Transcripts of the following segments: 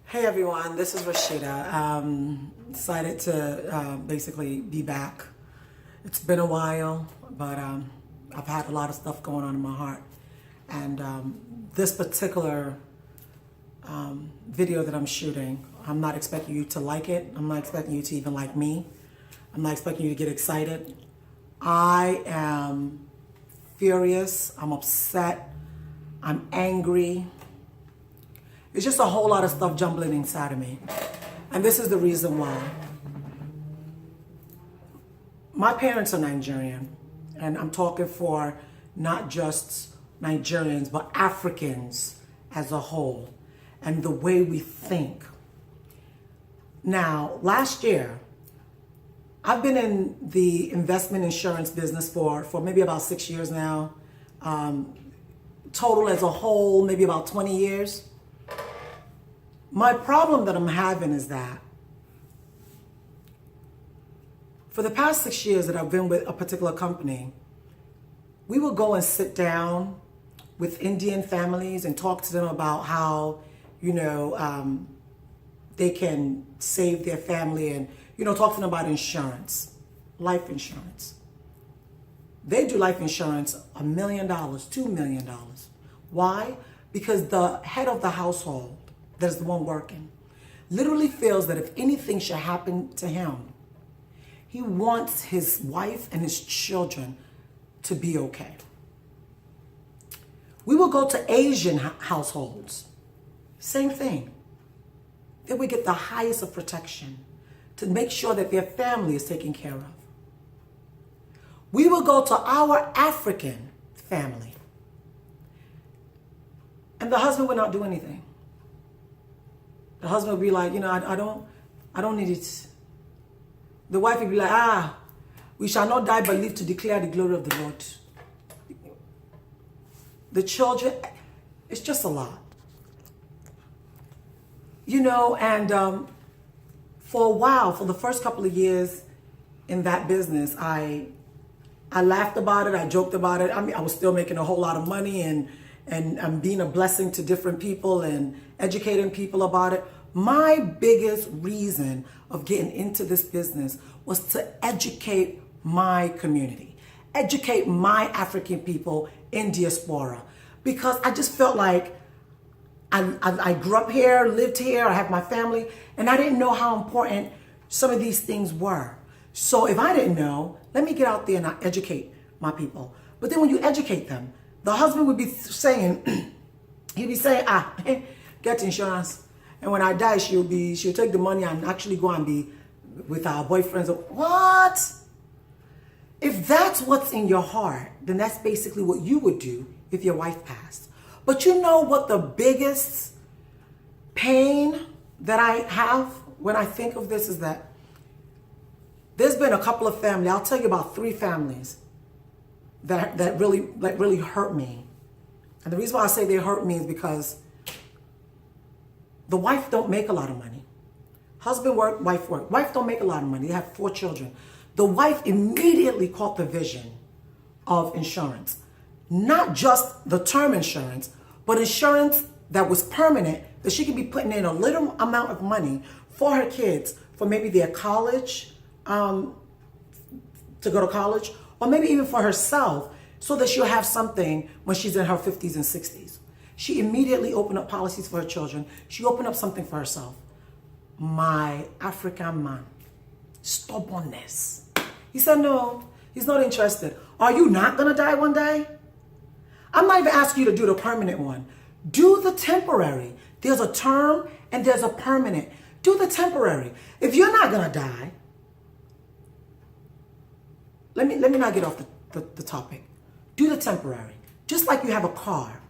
Hey everyone, this is Rashida. Decided to basically be back. It's been a while, but I've had a lot of stuff going on in my heart. And this particular video that I'm shooting, I'm not expecting you to like it. I'm not expecting you to even like me. I'm not expecting you to get excited. I am furious. I'm upset. I'm angry. It's just a whole lot of stuff jumbling inside of me. And this is the reason why. My parents are Nigerian, and I'm talking for not just Nigerians, but Africans as a whole, and the way we think. Now, last year, I've been in the investment insurance business for maybe about 6 years now. Total as a whole, maybe about 20 years. My problem that I'm having is that for the past 6 years that I've been with a particular company, we will go and sit down with Indian families and talk to them about how, they can save their family and, talk to them about insurance, life insurance. They do life insurance $1 million, $2 million. Why? Because the head of the household, that's the one working, literally feels that if anything should happen to him, he wants his wife and his children to be okay. We will go to Asian households, same thing. They would get the highest of protection to make sure that their family is taken care of. We will go to our African family, and the husband would not do anything. The husband would be like, I don't need it. The wife would be like, we shall not die but live to declare the glory of the Lord. The children, it's just a lot. And for a while, for the first couple of years in that business, I laughed about it, I joked about it. I mean, I was still making a whole lot of money and I'm being a blessing to different people and educating people about it. My biggest reason of getting into this business was to educate my community, educate my African people in diaspora, because I just felt like I grew up here, lived here, I have my family, and I didn't know how important some of these things were. So if I didn't know, let me get out there and I educate my people. But then when you educate them, the husband would be saying, he'd be saying, get insurance. And when I die, she'll take the money and actually go and be with our boyfriends. What? If that's what's in your heart, then that's basically what you would do if your wife passed. But you know what the biggest pain that I have when I think of this is that there's been a couple of families, I'll tell you about 3 families that really hurt me. And the reason why I say they hurt me is because the wife don't make a lot of money. Husband work, wife work. Wife don't make a lot of money. They have 4 children. The wife immediately caught the vision of insurance. Not just the term insurance, but insurance that was permanent, that she could be putting in a little amount of money for her kids, for maybe their college, to go to college, or maybe even for herself, so that she'll have something when she's in her 50s and 60s. She immediately opened up policies for her children. She opened up something for herself. My African man, stubbornness. He said, no, he's not interested. Are you not gonna die one day? I'm not even asking you to do the permanent one. Do the temporary. There's a term and there's a permanent. Do the temporary. If you're not gonna die, let me not get off the topic. Do the temporary. Just like you have a car.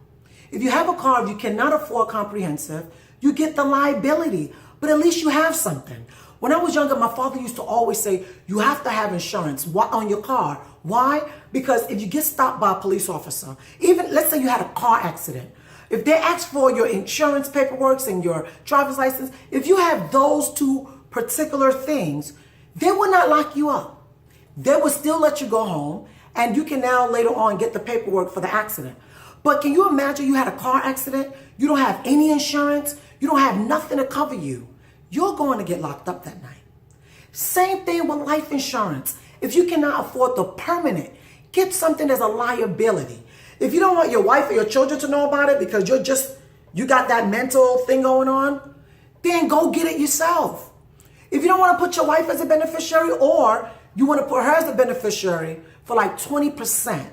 If you have a car, if you cannot afford comprehensive, you get the liability, but at least you have something. When I was younger, my father used to always say, you have to have insurance on your car. Why? Because if you get stopped by a police officer, even let's say you had a car accident, if they ask for your insurance paperwork and your driver's license, if you have those 2 particular things, they will not lock you up. They will still let you go home, and you can now later on get the paperwork for the accident. But can you imagine you had a car accident, you don't have any insurance, you don't have nothing to cover you, you're going to get locked up that night. Same thing with life insurance. If you cannot afford the permanent, get something as a liability. If you don't want your wife or your children to know about it because you got that mental thing going on, then go get it yourself. If you don't want to put your wife as a beneficiary, or you want to put her as a beneficiary for like 20%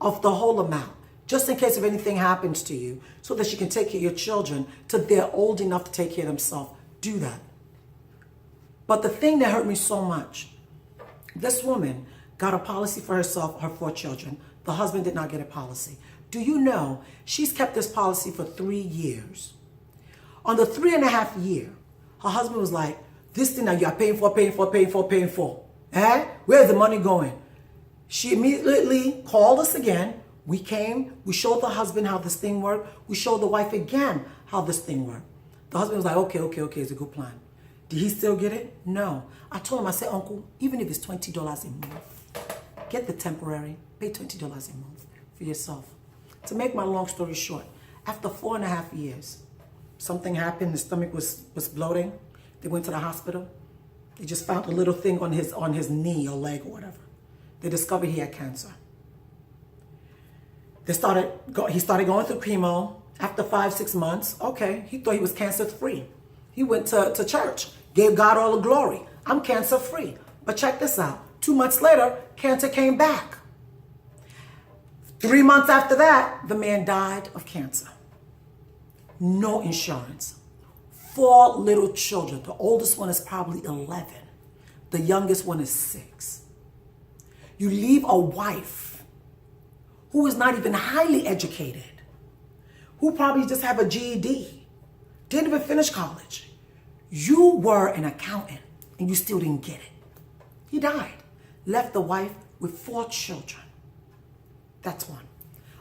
of the whole amount, just in case if anything happens to you, so that she can take care of your children till they're old enough to take care of themselves, do that. But the thing that hurt me so much, this woman got a policy for herself, her 4 children. The husband did not get a policy. Do you know she's kept this policy for 3 years? On the 3.5 year, her husband was like, this thing that you are paying for. Where's the money going? She immediately called us again. We came, we showed the husband how this thing worked. We showed the wife again how this thing worked. The husband was like, okay, it's a good plan. Did he still get it? No. I told him, I said, Uncle, even if it's $20 a month, get the temporary, pay $20 a month for yourself. To make my long story short, after 4.5 years, something happened, the stomach was bloating. They went to the hospital. They just found a little thing on his knee or leg or whatever. They discovered he had cancer. He started going through chemo. After 5-6 months, okay, he thought he was cancer-free. He went to church, gave God all the glory. I'm cancer-free. But check this out. 2 months later, cancer came back. 3 months after that, the man died of cancer. No insurance. 4 little children. The oldest one is probably 11. The youngest one is 6. You leave a wife who is not even highly educated, who probably just have a GED, didn't even finish college. You were an accountant and you still didn't get it. He died. Left the wife with 4 children. That's one.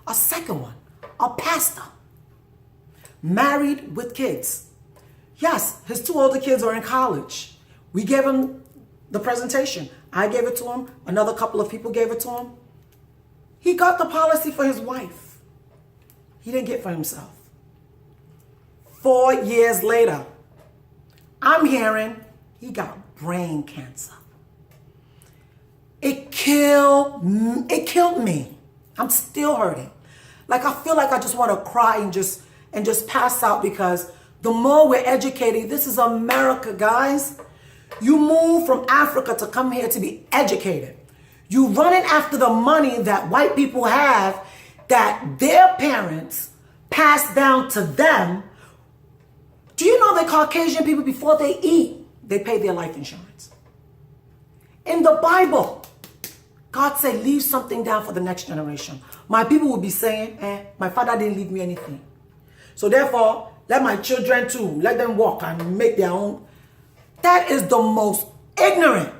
A second one, a pastor, married with kids. Yes, his 2 older kids are in college. We gave him the presentation. I gave it to him. Another couple of people gave it to him. He got the policy for his wife. He didn't get for himself. 4 years later, I'm hearing he got brain cancer. It killed me. I'm still hurting. Like, I feel like I just want to cry and just pass out, because the more we're educated, this is America, guys. You move from Africa to come here to be educated. You running after the money that white people have, that their parents passed down to them. Do you know that Caucasian people, before they eat, they pay their life insurance? In the Bible, God said, leave something down for the next generation. My people will be saying, my father didn't leave me anything. So therefore, let my children too, let them walk and make their own. That is the most ignorant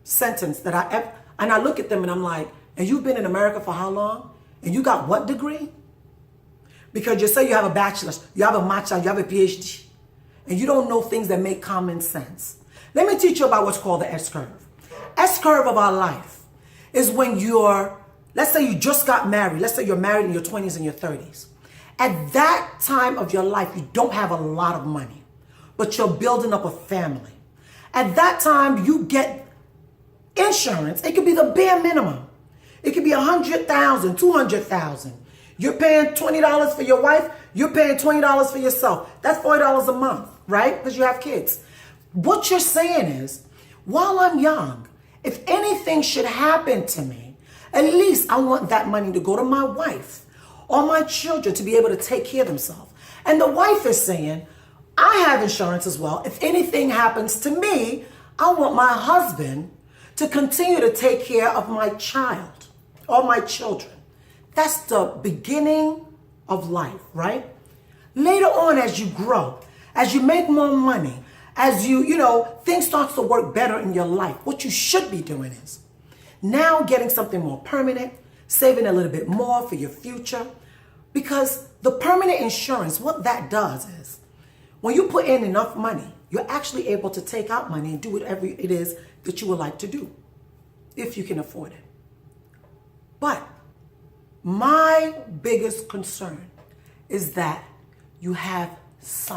sentence that I ever, and I look at them and I'm like, and you've been in America for how long? And you got what degree? Because you say you have a bachelor's, you have a master's, you have a PhD, and you don't know things that make common sense. Let me teach you about what's called the S-curve. S-curve of our life is when let's say you just got married. Let's say you're married in your 20s and your 30s. At that time of your life, you don't have a lot of money, but you're building up a family. At that time, you get insurance. It could be the bare minimum. It could be $100,000, $200,000. You're paying $20 for your wife. You're paying $20 for yourself. That's $40 a month, right? Because you have kids. What you're saying is, while I'm young, if anything should happen to me, at least I want that money to go to my wife or my children to be able to take care of themselves. And the wife is saying, I have insurance as well. If anything happens to me, I want my husband to continue to take care of my child or my children. That's the beginning of life, right? Later on, as you grow, as you make more money, as things start to work better in your life, what you should be doing is now getting something more permanent, saving a little bit more for your future. Because the permanent insurance, what that does is, when you put in enough money, you're actually able to take out money and do whatever it is that you would like to do, if you can afford it. But my biggest concern is that you have some.